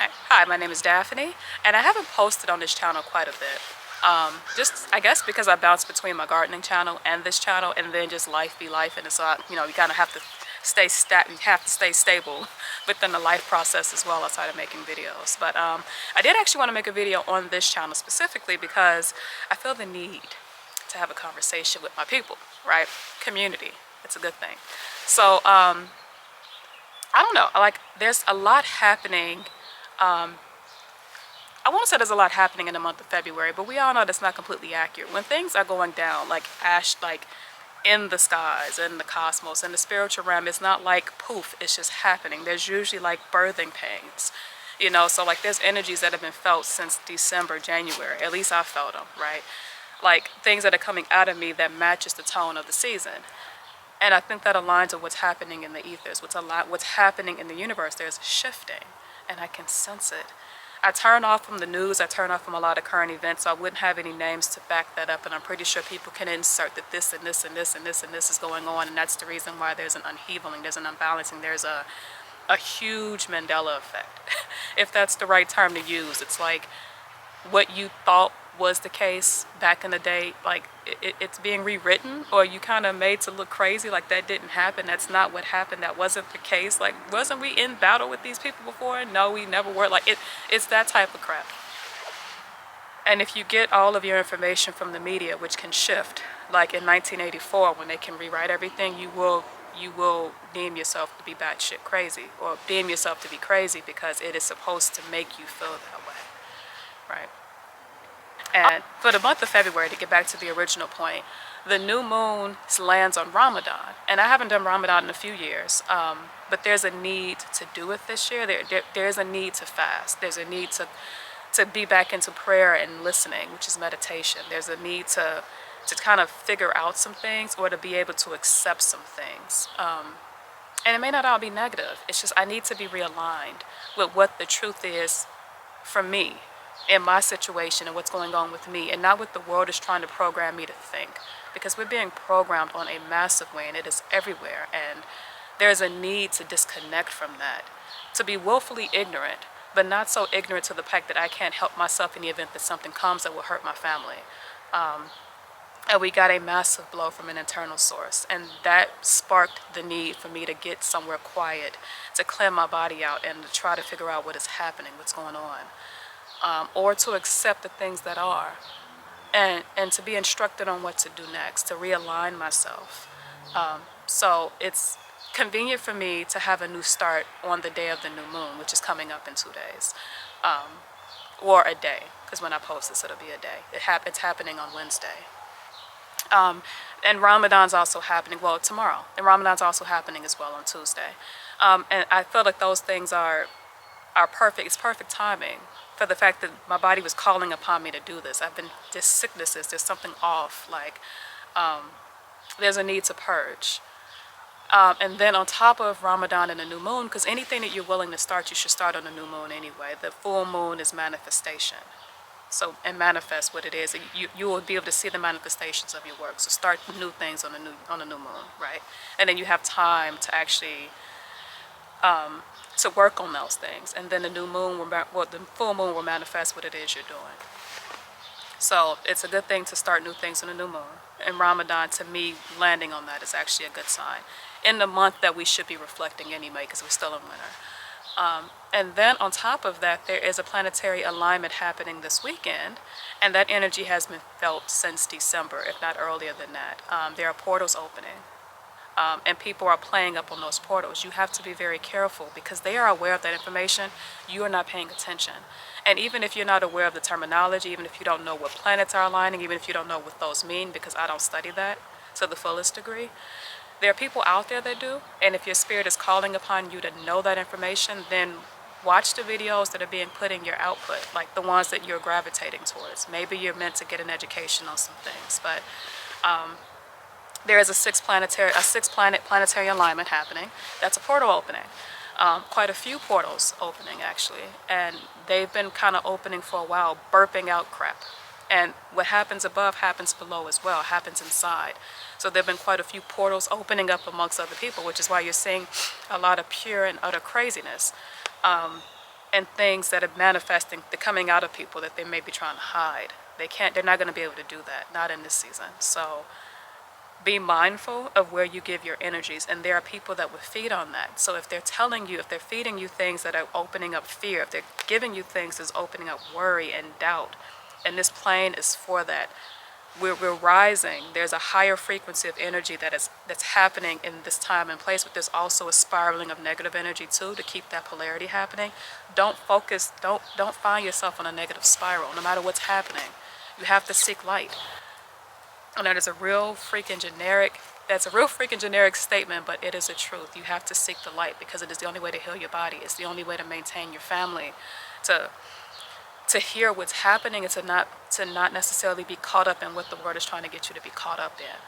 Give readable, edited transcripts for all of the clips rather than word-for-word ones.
Hi, my name is Daphne, and I haven't posted on this channel quite a bit. Just, I guess, because I bounce between my gardening channel and this channel, and then just life be life, and so you kind of have to you have to stay stable within the life process as well outside of making videos. But I did actually want to make a video on this channel specifically because I feel the need to have a conversation with my people, right? Community. It's a good thing. So I don't know. Like, there's a lot happening. I won't say there's a lot happening in the month of February, but we all know that's not completely accurate. When things are going down, like ash, like in the skies, in the cosmos, in the spiritual realm, it's not like poof, it's just happening. There's usually like birthing pains, so like there's energies that have been felt since December, January. At least I felt them, right? Like things that are coming out of me that matches the tone of the season. And I think that aligns with what's happening in the ethers, what's happening in the universe. There's a shifting, and I can sense it. I turn off from the news, I turn off from a lot of current events, so I wouldn't have any names to back that up, and I'm pretty sure people can insert that this and this and this and this and this is going on, and that's the reason why there's an unhealing, there's an unbalancing, there's a huge Mandela effect. If that's the right term to use, it's like what you thought was the case back in the day, like it's being rewritten, or you kind of made to look crazy, like that didn't happen, that's not what happened, that wasn't the case, like wasn't we in battle with these people before? No, we never were. Like it's that type of crap. And if you get all of your information from the media, which can shift, like in 1984 when they can rewrite everything, you will deem yourself to be batshit crazy, or deem yourself to be crazy because it is supposed to make you feel that way, right? And for the month of February, to get back to the original point, the new moon lands on Ramadan. And I haven't done Ramadan in a few years, but there's a need to do it this year. There's a need to fast. There's a need to be back into prayer and listening, which is meditation. There's a need to kind of figure out some things, or to be able to accept some things. And it may not all be negative. It's just I need to be realigned with what the truth is for me, in my situation, and what's going on with me, and not what the world is trying to program me to think, because we're being programmed on a massive way, and it is everywhere, and there's a need to disconnect from that, to be willfully ignorant, but not so ignorant to the fact that I can't help myself in the event that something comes that will hurt my family. And we got a massive blow from an internal source, and that sparked the need for me to get somewhere quiet, to clear my body out, and to try to figure out what is happening, what's going on. Or to accept the things that are, and to be instructed on what to do next, to realign myself. So it's convenient for me to have a new start on the day of the new moon, which is coming up in 2 days, or a day, because when I post this, it'll be a day. It's happening on Wednesday. And Ramadan's also happening, well, tomorrow. And Ramadan's also happening as well on Tuesday. And I feel like those things are perfect. It's perfect timing for the fact that my body was calling upon me to do this. There's sicknesses, there's something off, like there's a need to purge. And then on top of Ramadan and the new moon, because anything that you're willing to start, you should start on the new moon anyway. The full moon is manifestation. So, and manifest what it is. You will be able to see the manifestations of your work. So start new things on the new moon, right? And then you have time to actually to work on those things, and then the full moon will manifest what it is you're doing. So it's a good thing to start new things on the new moon. And Ramadan, to me, landing on that is actually a good sign in the month that we should be reflecting anyway, because we're still in winter. And then on top of that, there is a planetary alignment happening this weekend, and that energy has been felt since December, if not earlier than that. There are portals opening. And people are playing up on those portals. You have to be very careful, because they are aware of that information. You are not paying attention. And even if you're not aware of the terminology, even if you don't know what planets are aligning, even if you don't know what those mean, because I don't study that to the fullest degree, there are people out there that do. And if your spirit is calling upon you to know that information, then watch the videos that are being put in your output, like the ones that you're gravitating towards. Maybe you're meant to get an education on some things, but there is a six planet planetary alignment happening. That's a portal opening. Quite a few portals opening, actually, and they've been kind of opening for a while, burping out crap. And what happens above happens below as well, happens inside. So there have been quite a few portals opening up amongst other people, which is why you're seeing a lot of pure and utter craziness. and things that are manifesting, they're coming out of people that they may be trying to hide. They're not going to be able to do that, not in this season. So be mindful of where you give your energies, and there are people that would feed on that. So if they're telling you, if they're feeding you things that are opening up fear, if they're giving you things that's opening up worry and doubt, and this plane is for that, we're rising. There's a higher frequency of energy that's happening in this time and place, but there's also a spiraling of negative energy too, to keep that polarity happening. Don't find yourself on a negative spiral no matter what's happening. You have to seek light. And that's a real freaking generic statement, but it is a truth. You have to seek the light because it is the only way to heal your body. It's the only way to maintain your family, to hear what's happening, and to not necessarily be caught up in what the world is trying to get you to be caught up in.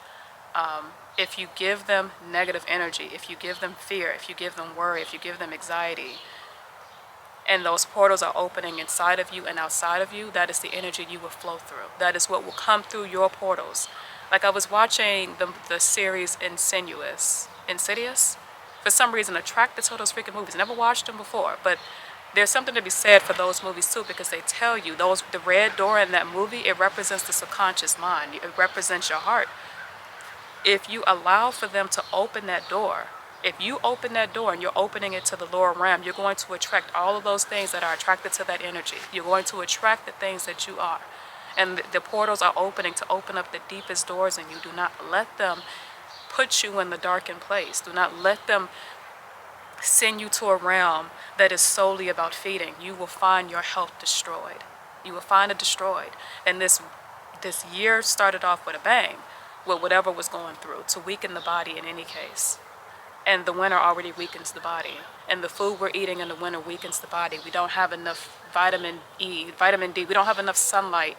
If you give them negative energy, if you give them fear, if you give them worry, if you give them anxiety, and those portals are opening inside of you and outside of you, that is the energy you will flow through. That is what will come through your portals. Like I was watching the series Insidious. For some reason, attracted to those freaking movies. Never watched them before, but there's something to be said for those movies too, because they tell you the red door in that movie, it represents the subconscious mind. It represents your heart. If you allow for them to open that door, if you open that door and you're opening it to the lower realm, you're going to attract all of those things that are attracted to that energy. You're going to attract the things that you are. And the portals are opening to open up the deepest doors in you. Do not let them put you in the darkened place. Do not let them send you to a realm that is solely about feeding. You will find your health destroyed. You will find it destroyed. And this year started off with a bang, with whatever was going through, to weaken the body in any case. And the winter already weakens the body. And the food we're eating in the winter weakens the body. We don't have enough vitamin D. We don't have enough sunlight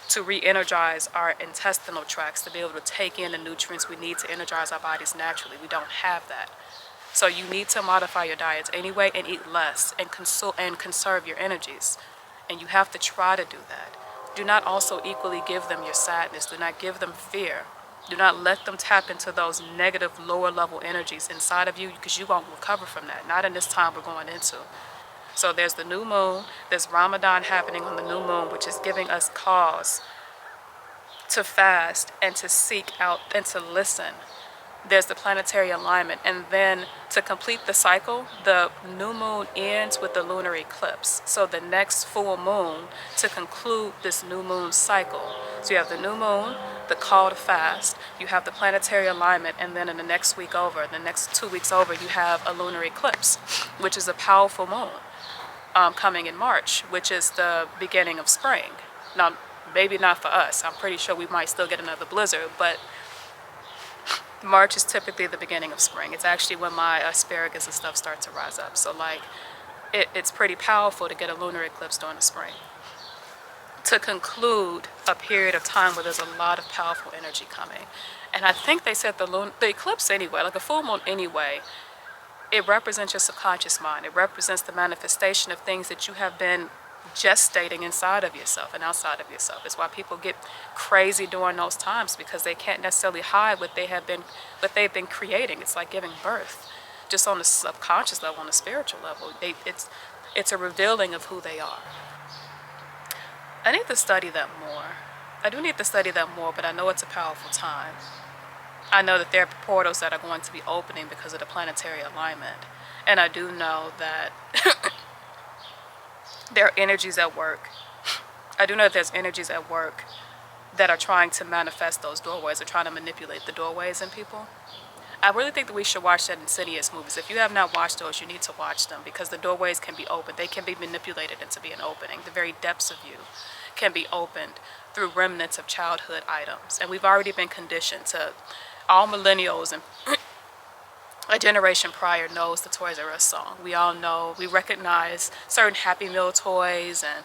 to re-energize our intestinal tracts, to be able to take in the nutrients we need to energize our bodies naturally. We don't have that. So you need to modify your diets anyway and eat less and conserve your energies. And you have to try to do that. Do not also equally give them your sadness. Do not give them fear. Do not let them tap into those negative lower level energies inside of you, because you won't recover from that. Not in this time we're going into. So there's the new moon. There's Ramadan happening on the new moon, which is giving us cause to fast and to seek out and to listen. There's the planetary alignment, and then to complete the cycle, the new moon ends with the lunar eclipse. So the next full moon to conclude this new moon cycle. So you have the new moon, the call to fast, you have the planetary alignment, and then in the next 2 weeks over, you have a lunar eclipse, which is a powerful moon coming in March, which is the beginning of spring. Now, maybe not for us. I'm pretty sure we might still get another blizzard, but March is typically the beginning of spring. It's actually when my asparagus and stuff start to rise up. So like, it's pretty powerful to get a lunar eclipse during the spring, to conclude a period of time where there's a lot of powerful energy coming. And I think they said the eclipse anyway, like a full moon anyway, it represents your subconscious mind. It represents the manifestation of things that you have been gestating inside of yourself and outside of yourself. It's why people get crazy during those times, because they can't necessarily hide what they've been creating. It's like giving birth, just on the subconscious level, on the spiritual level. It's a revealing of who they are. I need to study that more. I do need to study that more, but I know it's a powerful time. I know that there are portals that are going to be opening because of the planetary alignment. And I do know that there are energies at work. I do know that there's energies at work that are trying to manifest those doorways, or trying to manipulate the doorways in people. I really think that we should watch that Insidious movies. If you have not watched those, you need to watch them, because the doorways can be opened. They can be manipulated into being opening. The very depths of you can be opened through remnants of childhood items. And we've already been conditioned to, all millennials and a generation prior knows the Toys R Us song. We all know, we recognize certain Happy Meal toys, and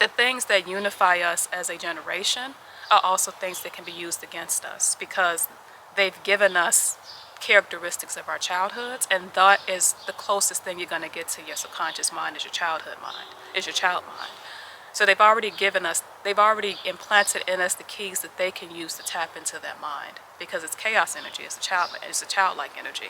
the things that unify us as a generation are also things that can be used against us, because they've given us characteristics of our childhoods, and that is the closest thing you're going to get to your subconscious mind, is your childhood mind, is your child mind. So they've already implanted in us the keys that they can use to tap into that mind, because it's chaos energy, it's a childlike energy.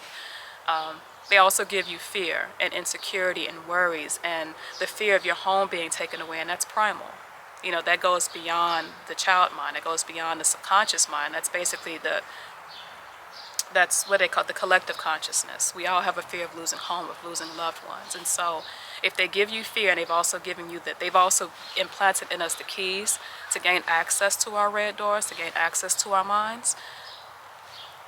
They also give you fear and insecurity and worries and the fear of your home being taken away, and that's primal. You know, that goes beyond the child mind. It goes beyond the subconscious mind. That's basically that's what they call the collective consciousness. We all have a fear of losing home, of losing loved ones. And so if they give you fear, and they've also given you that, they've also implanted in us the keys to gain access to our red doors, to gain access to our minds,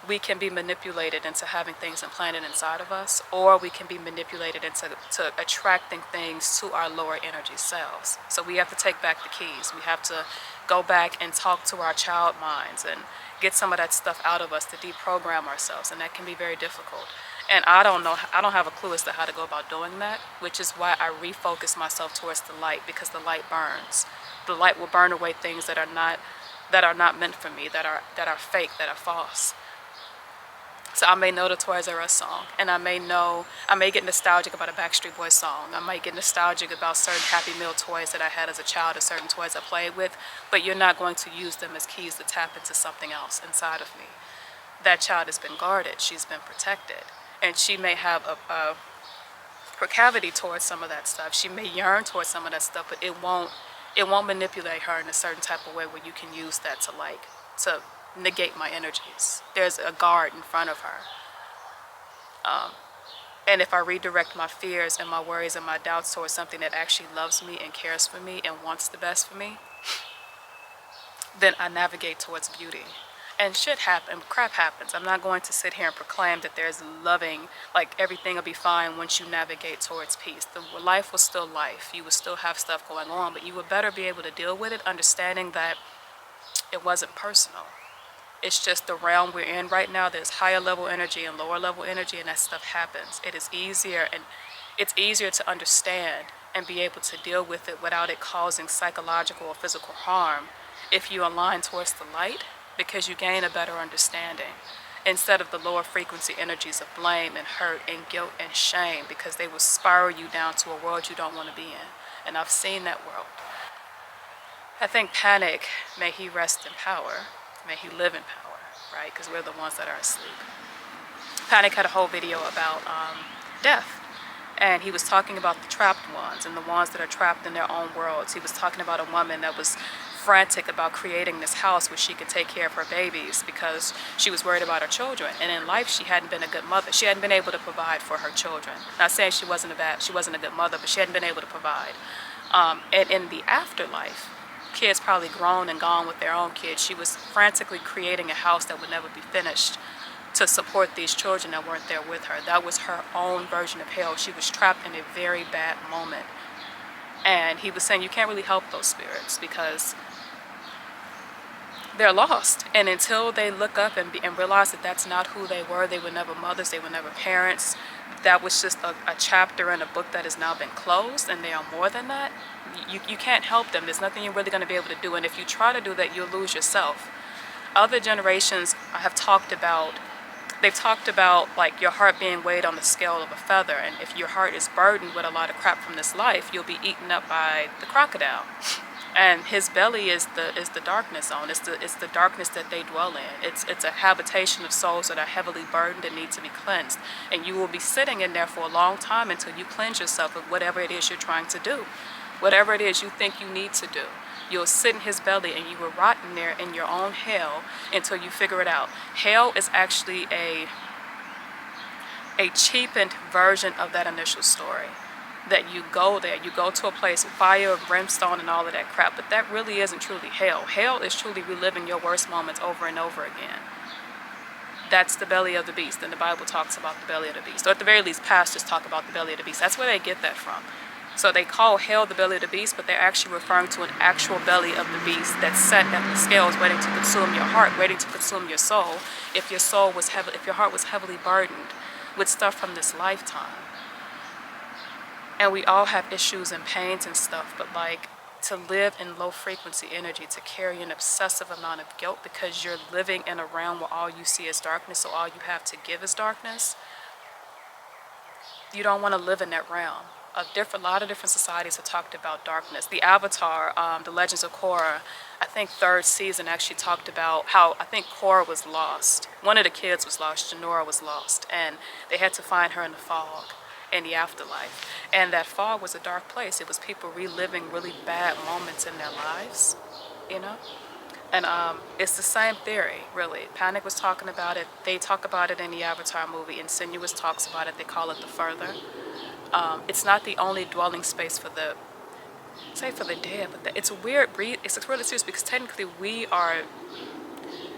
we can be manipulated into having things implanted inside of us, or we can be manipulated into attracting things to our lower energy selves. So we have to take back the keys. We have to go back and talk to our child minds and get some of that stuff out of us to deprogram ourselves, and that can be very difficult. And I don't have a clue as to how to go about doing that, which is why I refocus myself towards the light, because the light burns. The light will burn away things that are not meant for me, that are fake, that are false. So I may know the Toys R Us song, and I may get nostalgic about a Backstreet Boys song. I might get nostalgic about certain Happy Meal toys that I had as a child, or certain toys I played with, but you're not going to use them as keys to tap into something else inside of me. That child has been guarded, she's been protected, and she may have a proclivity towards some of that stuff. She may yearn towards some of that stuff, but it won't manipulate her in a certain type of way where you can use that to negate my energies. There's a guard in front of her. And if I redirect my fears and my worries and my doubts towards something that actually loves me and cares for me and wants the best for me, then I navigate towards beauty. And shit happens, crap happens. I'm not going to sit here and proclaim that there's loving, like everything will be fine once you navigate towards peace. The life was still life. You would still have stuff going on, but you would better be able to deal with it, understanding that it wasn't personal. It's just the realm we're in right now. There's higher level energy and lower level energy, and that stuff happens. It is easier, and it's easier to understand and be able to deal with it without it causing psychological or physical harm if you align towards the light, because you gain a better understanding instead of the lower frequency energies of blame and hurt and guilt and shame, because they will spiral you down to a world you don't want to be in. And I've seen that world. I think Panic, may he rest in power, may he live in power, right? Because we're the ones that are asleep. Panic had a whole video about death. And he was talking about the trapped ones and the ones that are trapped in their own worlds. He was talking about a woman that was frantic about creating this house where she could take care of her babies because she was worried about her children. And in life, she hadn't been a good mother. She hadn't been able to provide for her children. Not saying she wasn't a good mother, but she hadn't been able to provide. And in the afterlife, kids probably grown and gone with their own kids, she was frantically creating a house that would never be finished to support these children that weren't there with her. That was her own version of hell. She was trapped in a very bad moment. And he was saying you can't really help those spirits because they're lost. And until they look up and realize that that's not who they were never mothers, they were never parents, that was just a chapter in a book that has now been closed, and they are more than that, you can't help them. There's nothing you're really going to be able to do. And if you try to do that, you'll lose yourself. Other generations have talked about, they've talked about like your heart being weighed on the scale of a feather, and if your heart is burdened with a lot of crap from this life, you'll be eaten up by the crocodile. And his belly is the darkness zone. It's the darkness that they dwell in. It's a habitation of souls that are heavily burdened and need to be cleansed. And you will be sitting in there for a long time until you cleanse yourself of whatever it is you're trying to do, whatever it is you think you need to do. You'll sit in his belly and you will rot in there in your own hell until you figure it out. Hell is actually a cheapened version of that initial story. That you go there, you go to a place with fire, brimstone, and all of that crap, but that really isn't truly hell. Hell is truly reliving your worst moments over and over again. That's the belly of the beast, and the Bible talks about the belly of the beast. Or at the very least, pastors talk about the belly of the beast. That's where they get that from. So they call hell the belly of the beast, but they're actually referring to an actual belly of the beast that's set at the scales, waiting to consume your heart, waiting to consume your soul. If your heart was heavily burdened with stuff from this lifetime. And we all have issues and pains and stuff, but like to live in low frequency energy, to carry an obsessive amount of guilt because you're living in a realm where all you see is darkness, so all you have to give is darkness. You don't want to live in that realm. a lot of different societies have talked about darkness. The Avatar, The Legends of Korra, I think third season actually talked about how I think Korra was lost. One of the kids was lost, Jinora was lost, and they had to find her in the fog in the afterlife. And that fog was a dark place. It was people reliving really bad moments in their lives, you know? And it's the same theory, really. Panic was talking about it. They talk about it in the Avatar movie. Insidious talks about it. They call it the Further. It's not the only dwelling space for the, say for the dead, but it's a weird breed. It's really serious because technically we are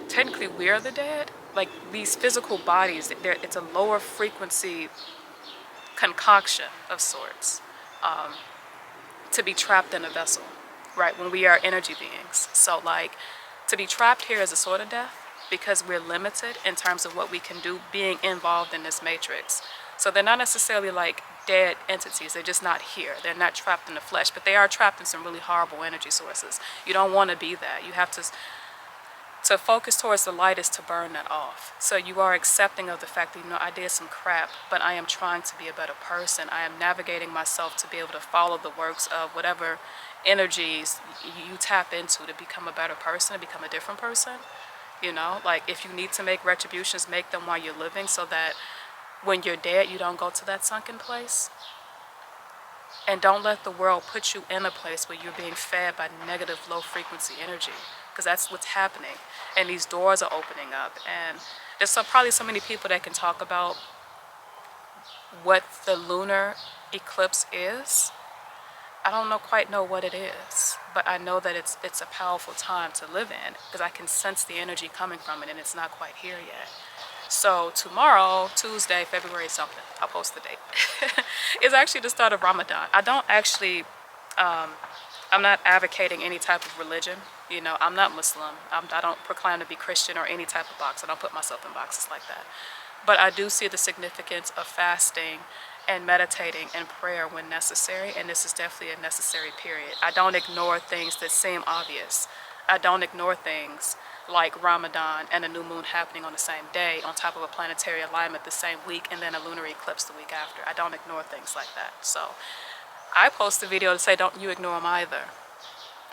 the dead. Like these physical bodies, it's a lower frequency concoction of sorts to be trapped in a vessel, right? When we are energy beings. So like to be trapped here is a sort of death because we're limited in terms of what we can do being involved in this matrix. So they're not necessarily like dead entities. They're just not here. They're not trapped in the flesh, but they are trapped in some really horrible energy sources. You don't want to be that. You have to focus towards the light is to burn that off. So you are accepting of the fact that, you know, I did some crap, but I am trying to be a better person. I am navigating myself to be able to follow the works of whatever energies you tap into to become a better person, to become a different person. You know, like if you need to make retributions, make them while you're living so that when you're dead, you don't go to that sunken place. And don't let the world put you in a place where you're being fed by negative low frequency energy, because that's what's happening. And these doors are opening up. And there's probably so many people that can talk about what the lunar eclipse is. I don't quite know what it is, but I know that it's a powerful time to live in because I can sense the energy coming from it and it's not quite here yet. So tomorrow, Tuesday, February something, I'll post the date, is actually the start of Ramadan. I don't actually, I'm not advocating any type of religion. You know, I'm not Muslim. I don't proclaim to be Christian or any type of box. I don't put myself in boxes like that. But I do see the significance of fasting and meditating and prayer when necessary, and this is definitely a necessary period. I don't ignore things that seem obvious. I don't ignore things like Ramadan and a new moon happening on the same day on top of a planetary alignment the same week and then a lunar eclipse the week after. I don't ignore things like that. So I post a video to say don't you ignore them either.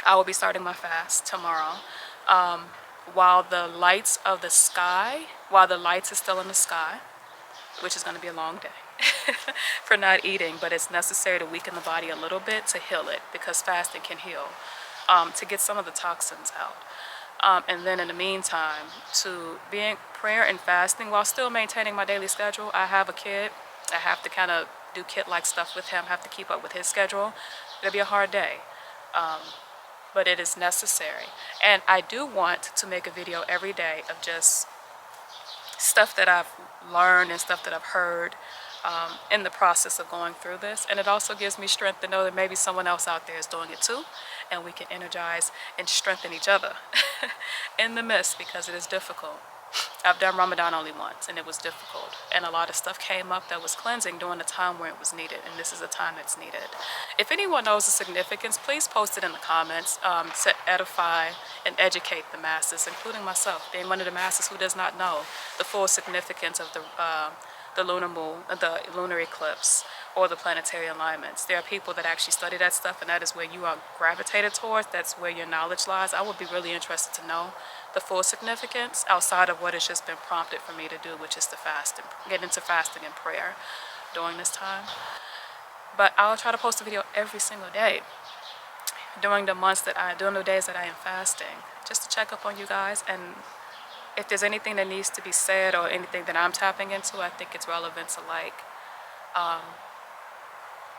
I will be starting my fast tomorrow. While the lights of the sky, while the lights are still in the sky, which is going to be a long day for not eating, but it's necessary to weaken the body a little bit to heal it because fasting can heal, to get some of the toxins out. And then in the meantime, to being prayer and fasting while still maintaining my daily schedule. I have a kid. I have to kind of do kid-like stuff with him, have to keep up with his schedule. It'll be a hard day. But it is necessary. And I do want to make a video every day of just stuff that I've learned and stuff that I've heard in the process of going through this. And it also gives me strength to know that maybe someone else out there is doing it too, and we can energize and strengthen each other in the midst, because it is difficult. I've done Ramadan only once and it was difficult, and a lot of stuff came up that was cleansing during the time where it was needed, and this is a time that's needed. If anyone knows the significance, please post it in the comments to edify and educate the masses, including myself, being one of the masses who does not know the full significance of the lunar moon, the lunar eclipse, or the planetary alignments. There are people that actually study that stuff, and that is where you are gravitated towards. That's where your knowledge lies. I would be really interested to know the full significance outside of what has just been prompted for me to do, which is to fast and get into fasting and prayer during this time. But I'll try to post a video every single day during the days that I am fasting, just to check up on you guys. And if there's anything that needs to be said or anything that I'm tapping into, I think it's relevant to like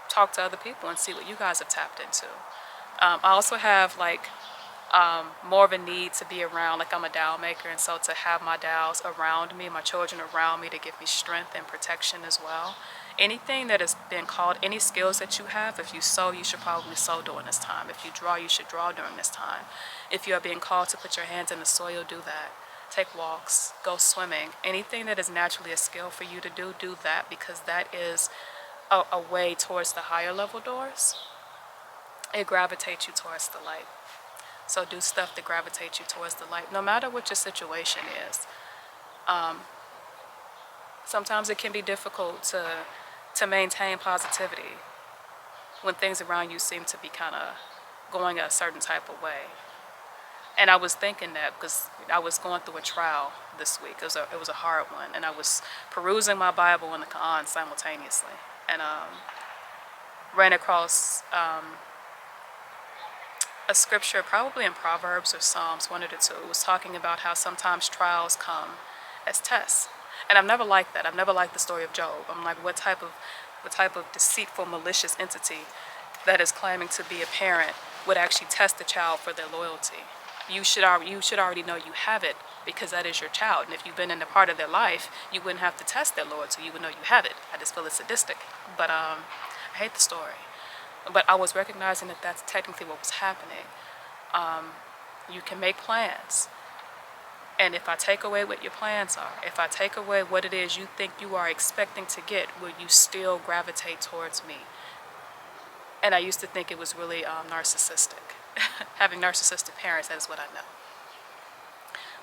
talk to other people and see what you guys have tapped into. I also have like more of a need to be around, like I'm a Tao maker, and so to have my Taos around me, my children around me, to give me strength and protection as well. Anything that has been called, any skills that you have, if you sew, you should probably sew during this time. If you draw, you should draw during this time. If you are being called to put your hands in the soil, do that. Take walks, go swimming. Anything that is naturally a skill for you to do, do that, because that is a way towards the higher level doors. It gravitates you towards the light. So do stuff that gravitates you towards the light, no matter what your situation is. Sometimes it can be difficult to maintain positivity when things around you seem to be kind of going a certain type of way. And I was thinking that because I was going through a trial this week. It was a hard one, and I was perusing my Bible and the Quran simultaneously, and ran across a scripture, probably in Proverbs or Psalms, one of the two. It was talking about how sometimes trials come as tests, and I've never liked that. I've never liked the story of Job. I'm like, what type of deceitful, malicious entity that is claiming to be a parent would actually test the child for their loyalty? You should already know you have it because that is your child. And if you've been in a part of their life, you wouldn't have to test their loyalty. You would know you have it. I just feel it's sadistic. But I hate the story. But I was recognizing that that's technically what was happening. You can make plans. And if I take away what your plans are, if I take away what it is you think you are expecting to get, will you still gravitate towards me? And I used to think it was really narcissistic. Having narcissistic parents, that is what I know.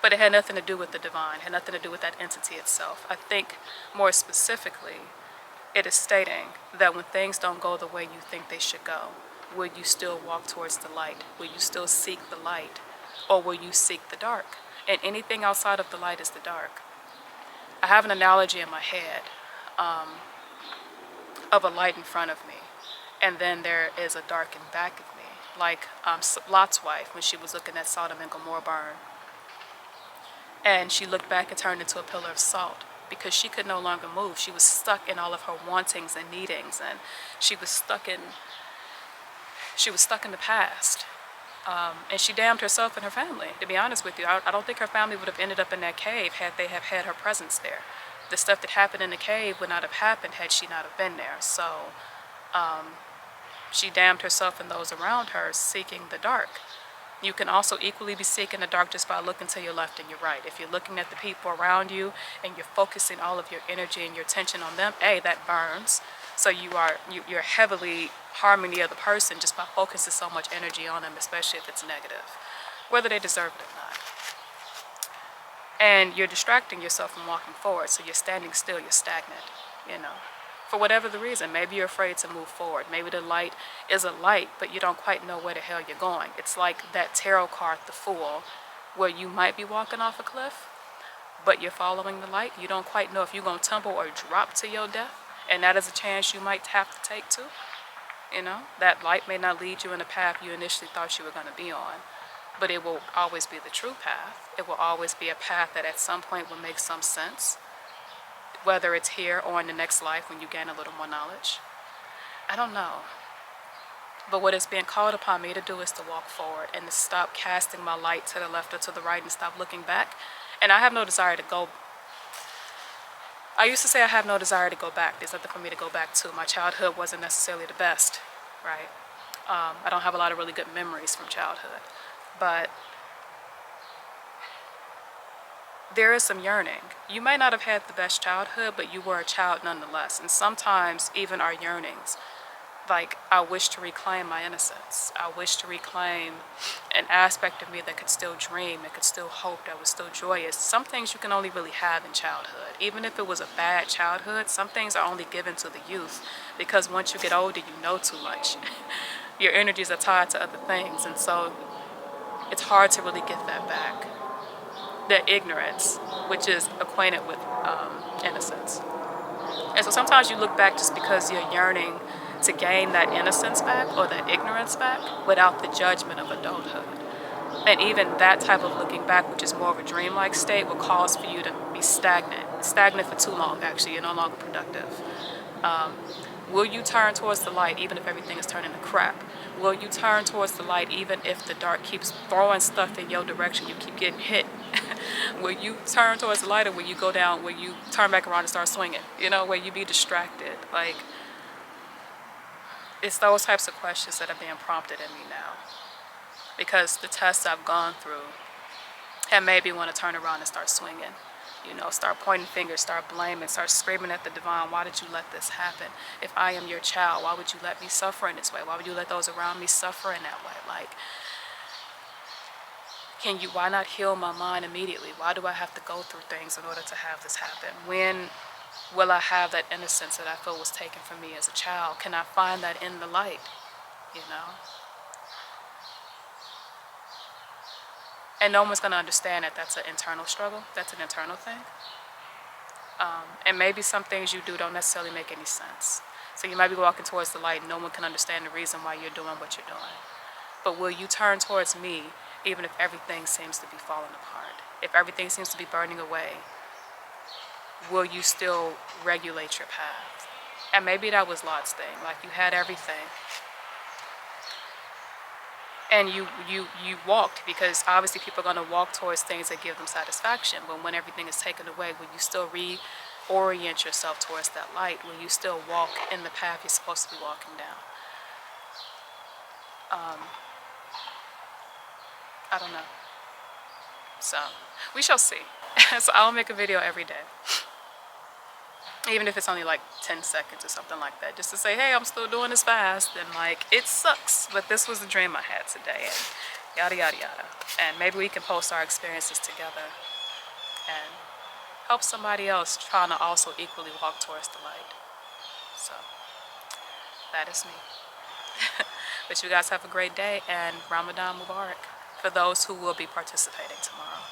But it had nothing to do with the divine, it had nothing to do with that entity itself. I think more specifically, it is stating that when things don't go the way you think they should go, will you still walk towards the light? Will you still seek the light? Or will you seek the dark? And anything outside of the light is the dark. I have an analogy in my head of a light in front of me, and then there is a dark in back of me. Like Lot's wife, when she was looking at Sodom and Gomorrah burn. And she looked back and turned into a pillar of salt because she could no longer move. She was stuck in all of her wantings and needings, and she was stuck in the past. And she damned herself and her family, to be honest with you. I don't think her family would have ended up in that cave had they have had her presence there. The stuff that happened in the cave would not have happened had she not have been there. So she damned herself and those around her, seeking the dark. You can also equally be seeking the dark just by looking to your left and your right. If you're looking at the people around you and you're focusing all of your energy and your attention on them, that burns. So you're heavily harming the other person just by focusing so much energy on them, especially if it's negative, whether they deserve it or not. And you're distracting yourself from walking forward, so you're standing still, you're stagnant, For whatever the reason, maybe you're afraid to move forward. Maybe the light is a light, but you don't quite know where the hell you're going. It's like that tarot card, the Fool, where you might be walking off a cliff, but you're following the light. You don't quite know if you're going to tumble or drop to your death, and that is a chance you might have to take too. That light may not lead you in the path you initially thought you were going to be on, but it will always be the true path. It will always be a path that at some point will make some sense, whether it's here or in the next life when you gain a little more knowledge. I don't know. But what is being called upon me to do is to walk forward and to stop casting my light to the left or to the right and stop looking back. And I have no desire to go. I used to say I have no desire to go back. There's nothing for me to go back to. My childhood wasn't necessarily the best, right? I don't have a lot of really good memories from childhood. But there is some yearning. You may not have had the best childhood, but you were a child nonetheless. And sometimes even our yearnings, like I wish to reclaim my innocence. I wish to reclaim an aspect of me that could still dream, that could still hope, that was still joyous. Some things you can only really have in childhood. Even if it was a bad childhood, some things are only given to the youth because once you get older, you know too much. Your energies are tied to other things, and so it's hard to really get that back. The ignorance, which is acquainted with innocence. And so sometimes you look back just because you're yearning to gain that innocence back or that ignorance back without the judgment of adulthood. And even that type of looking back, which is more of a dreamlike state, will cause for you to be stagnant for too long. Actually, you're no longer productive. Will you turn towards the light even if everything is turning to crap? Will you turn towards the light even if the dark keeps throwing stuff in your direction, you keep getting hit? Will you turn towards the light, or will you go down, will you turn back around and start swinging? Will you be distracted? Like, it's those types of questions that are being prompted in me now. Because the tests I've gone through have made me want to turn around and start swinging. Start pointing fingers, start blaming, start screaming at the divine. Why did you let this happen? If I am your child, why would you let me suffer in this way? Why would you let those around me suffer in that way? Like, why not heal my mind immediately? Why do I have to go through things in order to have this happen? When Will I have that innocence that I feel was taken from me as a child? Can I find that in the light, you know? And no one's going to understand that that's an internal struggle. That's an internal thing. And maybe some things you do don't necessarily make any sense. So you might be walking towards the light and no one can understand the reason why you're doing what you're doing. But will you turn towards me even if everything seems to be falling apart? If everything seems to be burning away, will you still regulate your path? And maybe that was Lot's thing. Like, you had everything. And you walked, because obviously people are going to walk towards things that give them satisfaction. But when everything is taken away, will you still reorient yourself towards that light? Will you still walk in the path you're supposed to be walking down? I don't know. So we shall see. So I'll make a video every day, even if it's only like 10 seconds or something like that, just to say, hey, I'm still doing this fast, and like, it sucks, but this was the dream I had today, and yada yada yada. And maybe we can post our experiences together and help somebody else trying to also equally walk towards the light. So that is me. But you guys have a great day, and Ramadan Mubarak for those who will be participating tomorrow.